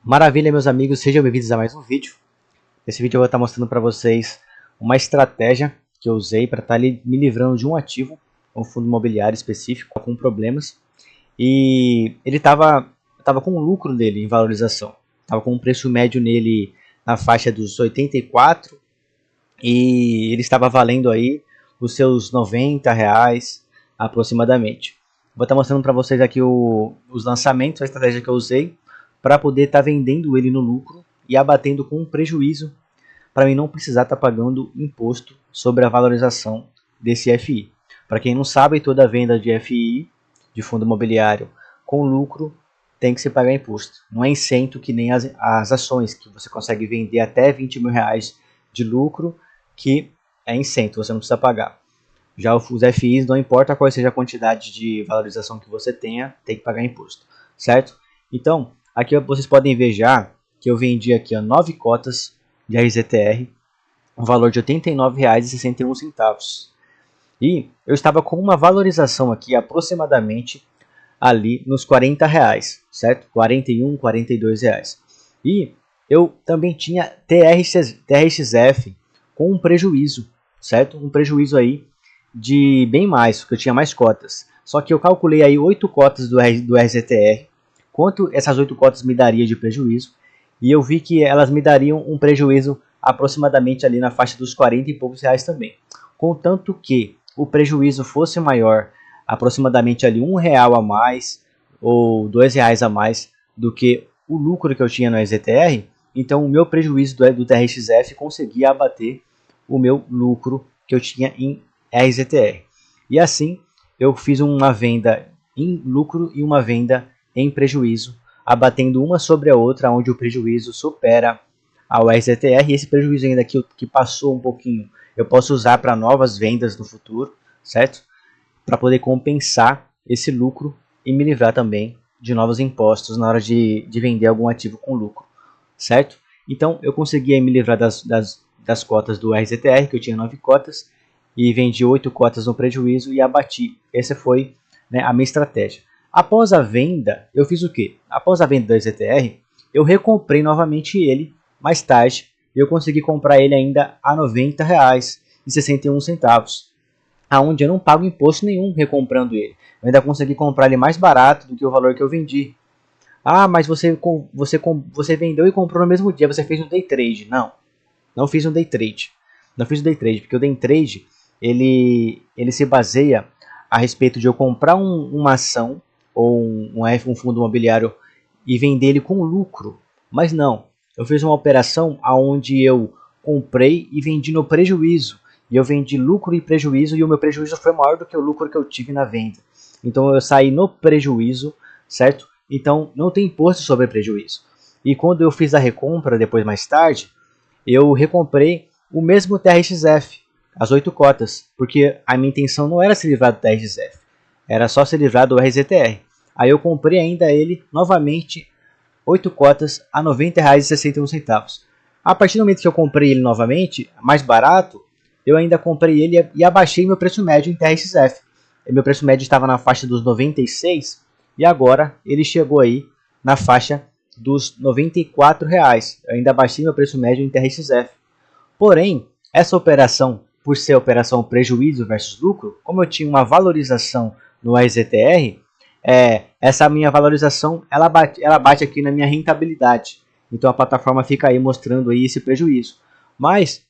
Maravilha, meus amigos, sejam bem-vindos a mais um vídeo. Nesse vídeo eu vou estar mostrando para vocês uma estratégia que eu usei para estar me livrando de um ativo, um fundo imobiliário específico, com problemas. E ele estava com um lucro nele em valorização. Estava com um preço médio nele na faixa dos 84 e ele estava valendo aí os seus R$ 90 aproximadamente. Vou estar mostrando para vocês aqui os lançamentos, a estratégia que eu usei para poder estar vendendo ele no lucro e abatendo com um prejuízo, para mim não precisar estar pagando imposto sobre a valorização desse FI. Para quem não sabe, toda venda de FI, de fundo imobiliário, com lucro, tem que se pagar imposto. Não é isento que nem as ações, que você consegue vender até R$ 20 mil de lucro, que é isento, você não precisa pagar. Já os FIs, não importa qual seja a quantidade de valorização que você tenha, tem que pagar imposto, certo? Então, aqui vocês podem ver já que eu vendi aqui 9 cotas de RZTR, um valor de R$ 89,61. E eu estava com uma valorização aqui aproximadamente ali nos R$ 40, certo? R$ 41, R$ 42. E eu também tinha TRXF com um prejuízo, certo? Um prejuízo aí de bem mais, porque eu tinha mais cotas. Só que eu calculei aí 8 cotas do RZTR, quanto essas 8 cotas me daria de prejuízo, e eu vi que elas me dariam um prejuízo aproximadamente ali na faixa dos 40 e poucos reais também. Contanto que o prejuízo fosse maior, aproximadamente ali R$ 1 a mais ou R$ 2 a mais do que o lucro que eu tinha no RZTR, então o meu prejuízo do TRXF conseguia abater o meu lucro que eu tinha em RZTR. E assim eu fiz uma venda em lucro e uma venda em prejuízo, abatendo uma sobre a outra, onde o prejuízo supera ao RZTR, e esse prejuízo ainda que passou um pouquinho, eu posso usar para novas vendas no futuro, certo? Para poder compensar esse lucro e me livrar também de novos impostos na hora de vender algum ativo com lucro, certo? Então eu consegui me livrar das cotas do RZTR, que eu tinha 9 cotas, e vendi 8 cotas no prejuízo e abati. Essa foi, né, a minha estratégia. Após a venda, eu fiz o quê? Após a venda do RZTR, eu recomprei novamente ele mais tarde. Eu consegui comprar ele ainda a R$ 90,61, aonde eu não pago imposto nenhum recomprando ele. Eu ainda consegui comprar ele mais barato do que o valor que eu vendi. Ah, mas você vendeu e comprou no mesmo dia, você fez um day trade. Não, não fiz um day trade. Não fiz um day trade, porque o day trade ele se baseia a respeito de eu comprar uma ação ou um fundo imobiliário e vender ele com lucro. Mas não, eu fiz uma operação onde eu comprei e vendi no prejuízo. E eu vendi lucro e prejuízo, e o meu prejuízo foi maior do que o lucro que eu tive na venda. Então eu saí no prejuízo, certo? Então não tem imposto sobre prejuízo. E quando eu fiz a recompra, depois mais tarde, eu recomprei o mesmo TRXF, as 8 cotas, porque a minha intenção não era se livrar do TRXF, era só se livrar do RZTR. Aí eu comprei ainda ele novamente, 8 cotas a R$ 90,61. A partir do momento que eu comprei ele novamente, mais barato, eu ainda comprei ele e abaixei meu preço médio em TRXF. Meu preço médio estava na faixa dos 96 e agora ele chegou aí na faixa dos R$ 94. Eu ainda abaixei meu preço médio em TRXF. Porém, essa operação, por ser operação prejuízo versus lucro, como eu tinha uma valorização no RZTR, essa minha valorização ela bate aqui na minha rentabilidade. Então a plataforma fica aí mostrando aí esse prejuízo. Mas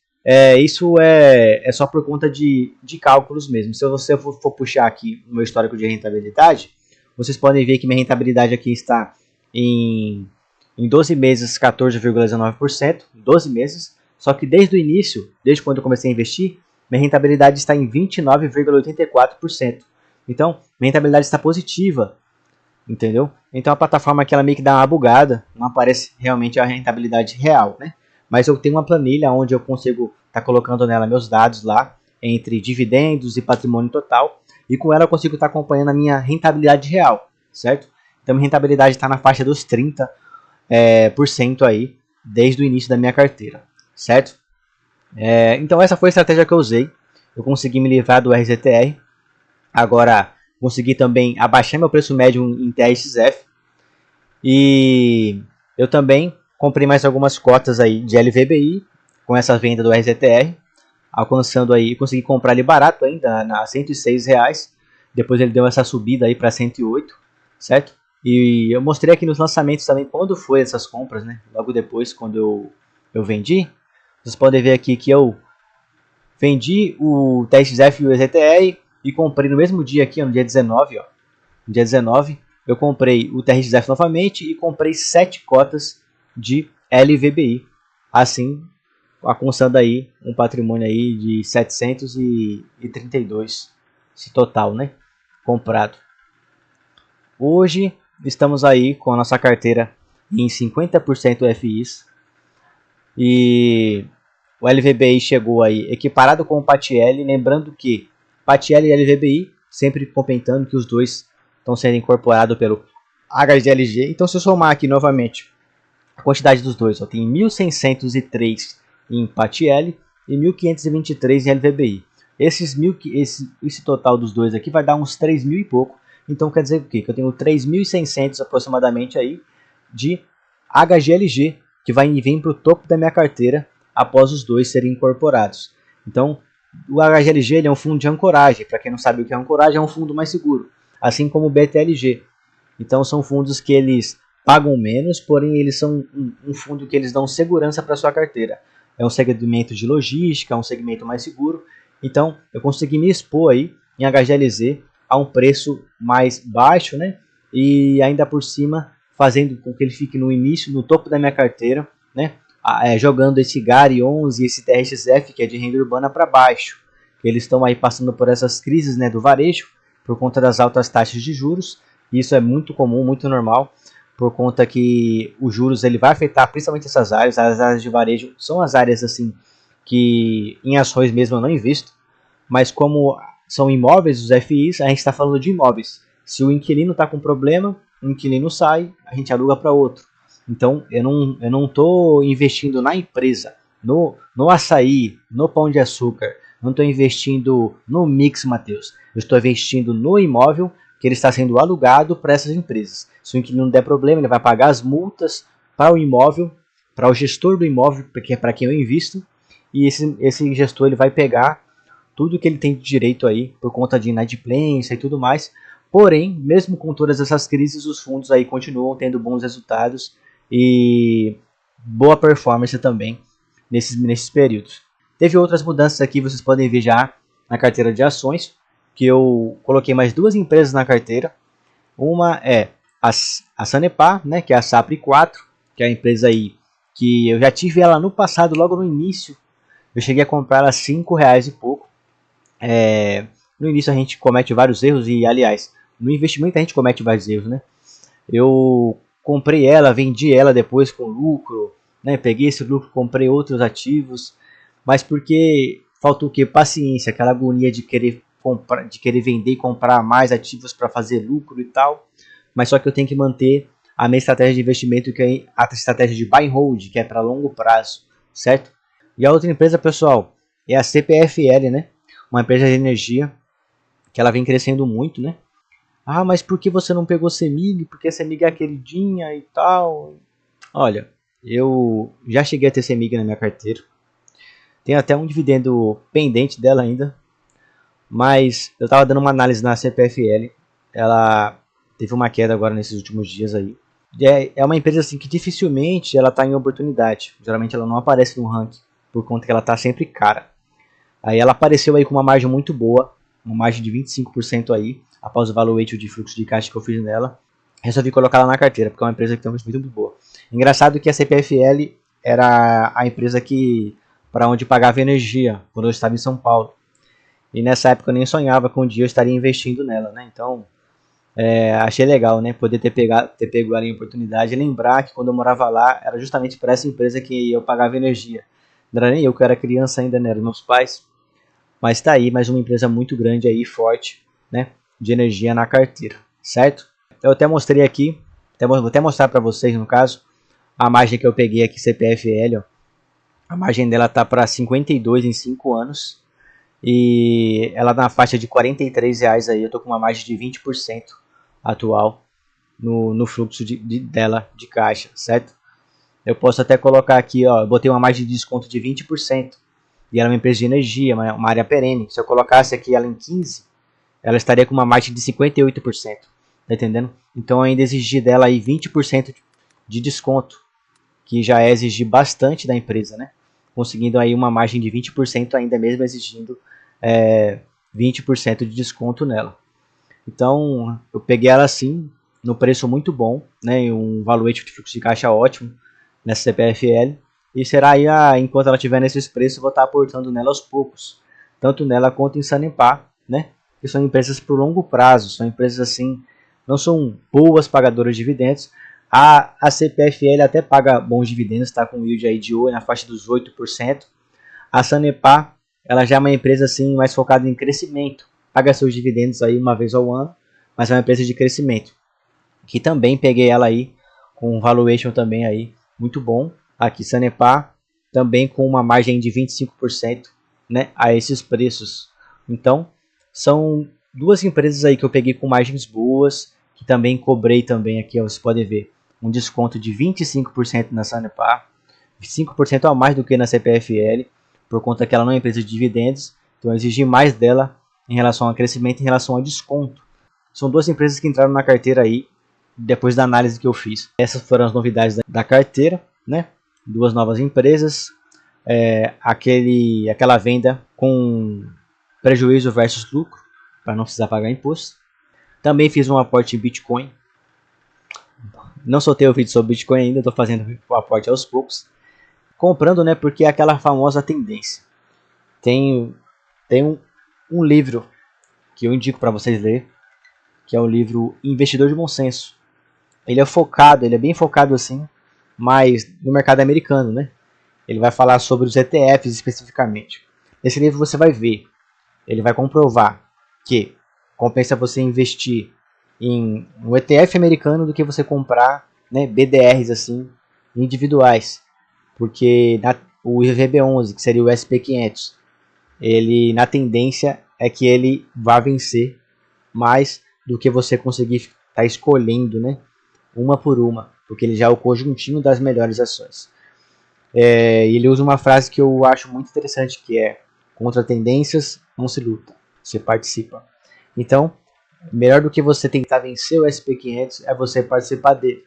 isso é só por conta de cálculos mesmo. Se você for puxar aqui o meu histórico de rentabilidade, vocês podem ver que minha rentabilidade aqui está em 12 meses 14,19%, 12 meses. Só que desde o início, desde quando eu comecei a investir, minha rentabilidade está em 29,84%. Então, minha rentabilidade está positiva, entendeu? Então a plataforma aqui ela meio que dá uma bugada, não aparece realmente a rentabilidade real, né? Mas eu tenho uma planilha onde eu consigo estar colocando nela meus dados lá, entre dividendos e patrimônio total, e com ela eu consigo estar acompanhando a minha rentabilidade real, certo? Então minha rentabilidade está na faixa dos 30% aí, desde o início da minha carteira, certo? Então essa foi a estratégia que eu usei. Eu consegui me livrar do RZTR. Agora consegui também abaixar meu preço médio em TRXF. E Eu também comprei mais algumas cotas aí de LVBI com essa venda do RZTR, alcançando aí, consegui comprar ele barato ainda, a R$ 106. Depois ele deu essa subida aí para 108, certo? E eu mostrei aqui nos lançamentos também quando foi essas compras, né? Logo depois, quando eu vendi. Vocês podem ver aqui que eu vendi o TXF e o EZTR e comprei no mesmo dia aqui, no dia 19, ó. No dia 19, eu comprei o TRXF novamente e comprei 7 cotas de LVBI. Assim, alcançando aí um patrimônio aí de 732, esse total, né? Comprado. Hoje estamos aí com a nossa carteira em 50% FIs e o LVBI chegou aí equiparado com o PATL, lembrando que PATL e LVBI sempre comentando que os dois estão sendo incorporados pelo HDLG. Então se eu somar aqui novamente a quantidade dos dois, ó, tem 1.603 em PATL e 1.523 em LVBI. Esse total dos dois aqui vai dar uns 3.000 e pouco. Então quer dizer o quê? Que eu tenho 3.600 aproximadamente aí de HGLG, que vai vir para o topo da minha carteira após os dois serem incorporados. Então, o HGLG ele é um fundo de ancoragem. Para quem não sabe o que é ancoragem, é um fundo mais seguro, assim como o BTLG. Então, são fundos que eles pagam menos, porém eles são um fundo que eles dão segurança para sua carteira. É um segmento de logística, é um segmento mais seguro. Então, eu consegui me expor aí em HGLZ a um preço mais baixo, né? E ainda por cima fazendo com que ele fique no início, no topo da minha carteira, né? Jogando esse GARI 11 e esse TRXF, que é de renda urbana, para baixo. Eles estão aí passando por essas crises, né, do varejo, por conta das altas taxas de juros. Isso é muito comum, muito normal, por conta que os juros ele vai afetar principalmente essas áreas. As áreas de varejo são as áreas assim que em ações mesmo eu não invisto, mas como são imóveis, os FIs, a gente está falando de imóveis. Se o inquilino está com problema, o inquilino sai, a gente aluga para outro. Então, eu não estou investindo na empresa, no açaí, no pão de açúcar, não estou investindo no mix, Matheus. Eu estou investindo no imóvel que ele está sendo alugado para essas empresas. Se o inquilino der problema, ele vai pagar as multas para o imóvel, para o gestor do imóvel, porque é para quem eu invisto, e esse gestor ele vai pegar tudo que ele tem de direito aí por conta de inadimplência e tudo mais. Porém, mesmo com todas essas crises, os fundos aí continuam tendo bons resultados e boa performance também nesses períodos. Teve outras mudanças aqui, vocês podem ver já na carteira de ações, que eu coloquei mais duas empresas na carteira. Uma é a Sanepar, né, que é a SAPRI 4, que é a empresa aí que eu já tive ela no passado, logo no início. Eu cheguei a comprar ela a R$5 e pouco. No início a gente comete vários erros e, aliás, no investimento a gente comete vários erros, né? Eu comprei ela, vendi ela depois com lucro, né? Peguei esse lucro, comprei outros ativos, mas porque faltou o quê? Paciência, aquela agonia de querer comprar, de querer vender e comprar mais ativos para fazer lucro e tal. Mas só que eu tenho que manter a minha estratégia de investimento, que é a estratégia de buy and hold, que é para longo prazo, certo? E a outra empresa, pessoal, é a CPFL, né? Uma empresa de energia que ela vem crescendo muito, né? Ah, mas por que você não pegou CEMIG? Porque a CEMIG é a queridinha e tal. Olha, eu já cheguei a ter CEMIG na minha carteira. Tem até um dividendo pendente dela ainda. Mas eu estava dando uma análise na CPFL. Ela teve uma queda agora nesses últimos dias aí. É uma empresa assim que dificilmente ela está em oportunidade. Geralmente ela não aparece no ranking por conta que ela está sempre cara. Aí ela apareceu aí com uma margem muito boa, uma margem de 25% aí, após o valuation de fluxo de caixa que eu fiz nela. Resolvi colocar ela na carteira, porque é uma empresa que tem uma muito boa. Engraçado que a CPFL era a empresa que para onde pagava energia, quando eu estava em São Paulo. E nessa época eu nem sonhava que um dia eu estaria investindo nela, né? Então, achei legal, né? Poder ter pego ela em oportunidade e lembrar que quando eu morava lá, era justamente para essa empresa que eu pagava energia. Não era nem eu que era criança ainda, né? Eram meus pais. Mas está aí mais uma empresa muito grande aí, forte, né, de energia na carteira, certo? Eu até mostrei aqui, vou até mostrar para vocês no caso, a margem que eu peguei aqui, CPFL, ó. A margem dela tá para 52 em 5 anos e ela na faixa de R$43 aí, eu tô com uma margem de 20% atual no fluxo dela de caixa, certo? Eu posso até colocar aqui, ó, eu botei uma margem de desconto de 20%. E ela é uma empresa de energia, uma área perene. Se eu colocasse aqui ela em 15%, ela estaria com uma margem de 58%. Tá entendendo? Então eu ainda exigi dela aí 20% de desconto, que já é exigir bastante da empresa, né? Conseguindo aí uma margem de 20% ainda mesmo exigindo 20% de desconto nela. Então eu peguei ela assim, no preço muito bom, né? Um valuation de fluxo de caixa ótimo nessa CPFL. E será aí, enquanto ela estiver nesses preços, eu vou estar aportando nela aos poucos. Tanto nela quanto em Sanepar, né? Que são empresas por longo prazo, são empresas assim, não são boas pagadoras de dividendos. A CPFL até paga bons dividendos, está com yield aí de hoje na faixa dos 8%. A Sanepar, ela já é uma empresa assim mais focada em crescimento, paga seus dividendos aí uma vez ao ano, mas é uma empresa de crescimento. Que também peguei ela aí com um valuation também aí muito bom. Aqui Sanepar também com uma margem de 25%, né, a esses preços. Então, são duas empresas aí que eu peguei com margens boas, que também cobrei também aqui, ó, vocês podem ver, um desconto de 25% na Sanepar, 5% a mais do que na CPFL, por conta que ela não é empresa de dividendos, então eu exigi mais dela em relação a crescimento, em relação a desconto. São duas empresas que entraram na carteira aí, depois da análise que eu fiz. Essas foram as novidades da carteira, né? Duas novas empresas, aquela venda com prejuízo versus lucro, para não precisar pagar imposto. Também fiz um aporte em Bitcoin. Não soltei o vídeo sobre Bitcoin ainda, estou fazendo o aporte aos poucos. Comprando, né? Porque é aquela famosa tendência. Tem um livro que eu indico para vocês ler, que é o livro Investidor de Bom Senso. Ele é bem focado assim, mas no mercado americano, né? Ele vai falar sobre os ETFs especificamente. Nesse livro você vai ver, ele vai comprovar que compensa você investir em um ETF americano do que você comprar, né, BDRs assim, individuais. Porque o IVB11, que seria o SP500, ele na tendência é que ele vá vencer mais do que você conseguir estar escolhendo, né, uma por uma, porque ele já é o conjuntinho das melhores ações. Ele usa uma frase que eu acho muito interessante, que é: contra tendências não se luta, se participa. Então, melhor do que você tentar vencer o SP500 é você participar dele.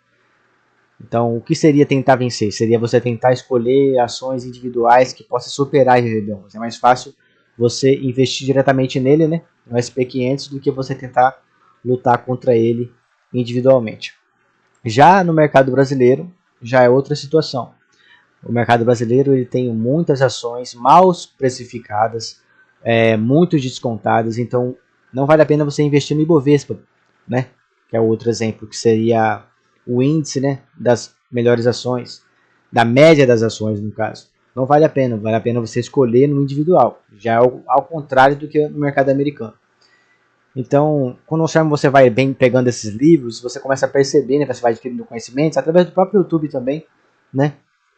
Então, o que seria tentar vencer? Seria você tentar escolher ações individuais que possam superar esse IVB11. É mais fácil você investir diretamente nele, né, no SP500, do que você tentar lutar contra ele individualmente. Já no mercado brasileiro, já é outra situação. O mercado brasileiro ele tem muitas ações mal precificadas, muito descontadas, então não vale a pena você investir no Ibovespa, né? Que é outro exemplo, que seria o índice, né, das melhores ações, da média das ações no caso. Não vale a pena você escolher no individual, já é ao contrário do que no mercado americano. Então, quando você vai bem pegando esses livros, você começa a perceber, né, você vai adquirindo conhecimentos, através do próprio YouTube também, né?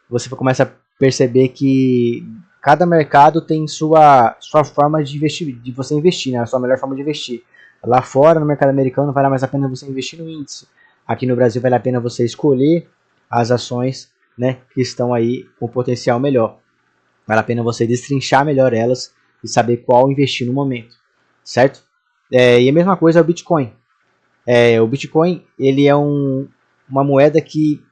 Você começa a perceber que cada mercado tem sua forma de investir, de você investir, né? A sua melhor forma de investir. Lá fora, no mercado americano, vale mais a pena você investir no índice. Aqui no Brasil, vale a pena você escolher as ações, né, que estão aí com potencial melhor. Vale a pena você destrinchar melhor elas e saber qual investir no momento, certo? E a mesma coisa é o Bitcoin. O Bitcoin ele é uma moeda que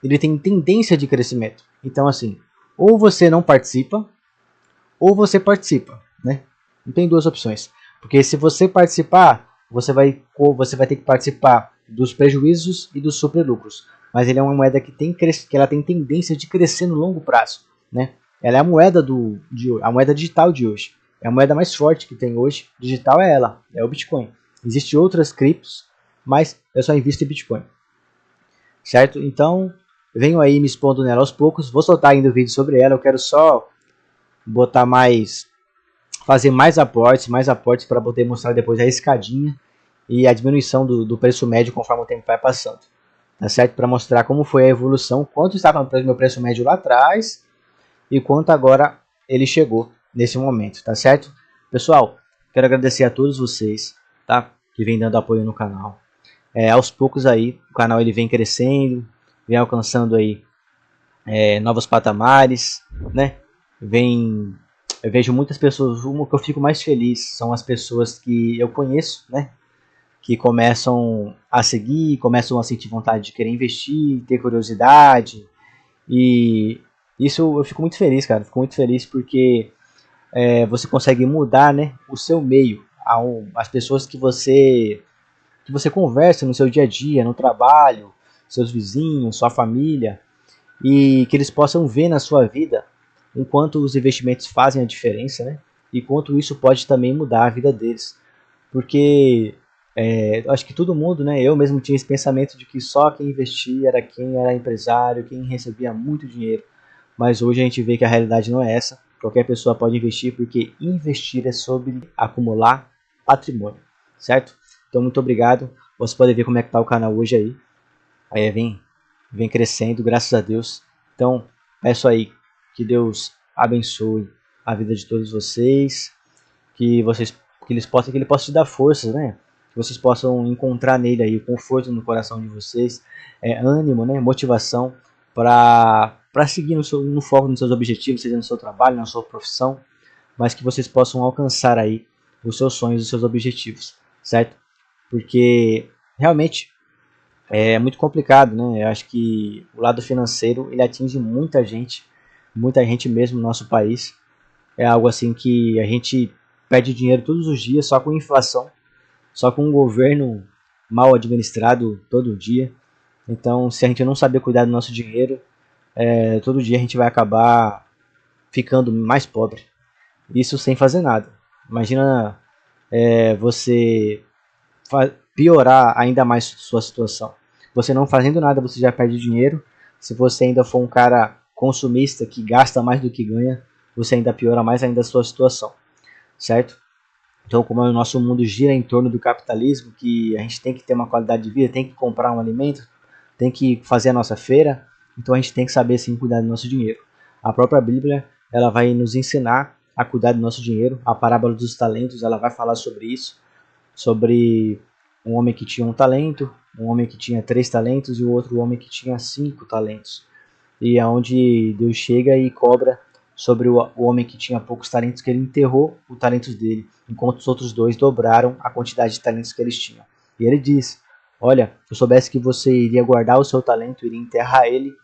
ele tem tendência de crescimento. Então, assim, ou você não participa, ou você participa, né? Não tem duas opções. Porque se você participar, você vai ter que participar dos prejuízos e dos superlucros. Mas ele é uma moeda que ela tem tendência de crescer no longo prazo, né? Ela é a moeda a moeda digital de hoje. É a moeda mais forte que tem hoje. Digital é ela, é o Bitcoin. Existem outras criptos, mas eu só invisto em Bitcoin. Certo? Então, venho aí me expondo nela aos poucos. Vou soltar ainda o vídeo sobre ela. Eu quero só fazer mais aportes para poder mostrar depois a escadinha e a diminuição do preço médio conforme o tempo vai passando. Tá certo? Para mostrar como foi a evolução, quanto estava no meu preço médio lá atrás e quanto agora ele chegou nesse momento, tá certo? Pessoal, quero agradecer a todos vocês, tá? Que vem dando apoio no canal. Aos poucos aí, o canal ele vem crescendo, vem alcançando aí novos patamares, né? Eu vejo muitas pessoas, uma que eu fico mais feliz são as pessoas que eu conheço, né? Que começam a seguir, começam a sentir vontade de querer investir, ter curiosidade. E isso eu fico muito feliz, cara. Fico muito feliz porque você consegue mudar, né, o seu meio, as pessoas que você conversa no seu dia a dia, no trabalho, seus vizinhos, sua família, e que eles possam ver na sua vida o quanto os investimentos fazem a diferença, né? E quanto isso pode também mudar a vida deles. Porque acho que todo mundo, né? Eu mesmo tinha esse pensamento de que só quem investia era quem era empresário, quem recebia muito dinheiro. Mas hoje a gente vê que a realidade não é essa. Qualquer pessoa pode investir porque investir é sobre acumular patrimônio, certo? Então muito obrigado. Você pode ver como é que tá o canal hoje aí. Vem crescendo, graças a Deus. Então, peço aí que Deus abençoe a vida de todos vocês, que vocês que ele possa te dar forças, né? Que vocês possam encontrar nele aí o conforto no coração de vocês, ânimo, né? Motivação para seguir no foco nos seus objetivos, seja no seu trabalho, na sua profissão, mas que vocês possam alcançar aí os seus sonhos, os seus objetivos, certo? Porque realmente é muito complicado, né? Eu acho que o lado financeiro ele atinge muita gente mesmo no nosso país. É algo assim que a gente perde dinheiro todos os dias só com inflação, só com um governo mal administrado todo dia. Então, se a gente não saber cuidar do nosso dinheiro, todo dia a gente vai acabar ficando mais pobre. Isso sem fazer nada. Imagina você piorar ainda mais sua situação. Você não fazendo nada, você já perde dinheiro. Se você ainda for um cara consumista que gasta mais do que ganha, você ainda piora mais ainda a sua situação, certo? Então, como o nosso mundo gira em torno do capitalismo, que a gente tem que ter uma qualidade de vida, tem que comprar um alimento, tem que fazer a nossa feira, então a gente tem que saber sim cuidar do nosso dinheiro. A própria Bíblia, ela vai nos ensinar a cuidar do nosso dinheiro. A parábola dos talentos, ela vai falar sobre isso, sobre um homem que tinha um talento, um homem que tinha 3 talentos e o outro homem que tinha 5 talentos. E é onde Deus chega e cobra sobre o homem que tinha poucos talentos, que ele enterrou os talentos dele, enquanto os outros dois dobraram a quantidade de talentos que eles tinham. E ele diz: olha, se eu soubesse que você iria guardar o seu talento, iria enterrar ele,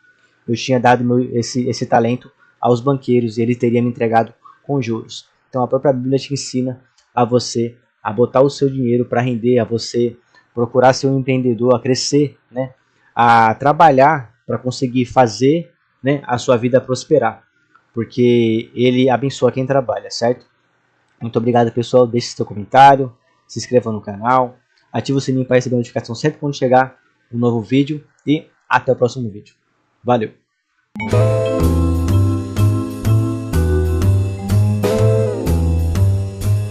eu tinha dado esse talento aos banqueiros e ele teria me entregado com juros. Então a própria Bíblia te ensina a você a botar o seu dinheiro para render, a você procurar ser um empreendedor, a crescer, né? A trabalhar para conseguir fazer, né, a sua vida prosperar, porque ele abençoa quem trabalha, certo? Muito obrigado, pessoal. Deixe seu comentário, se inscreva no canal, ative o sininho para receber notificação sempre quando chegar um novo vídeo e até o próximo vídeo. Valeu!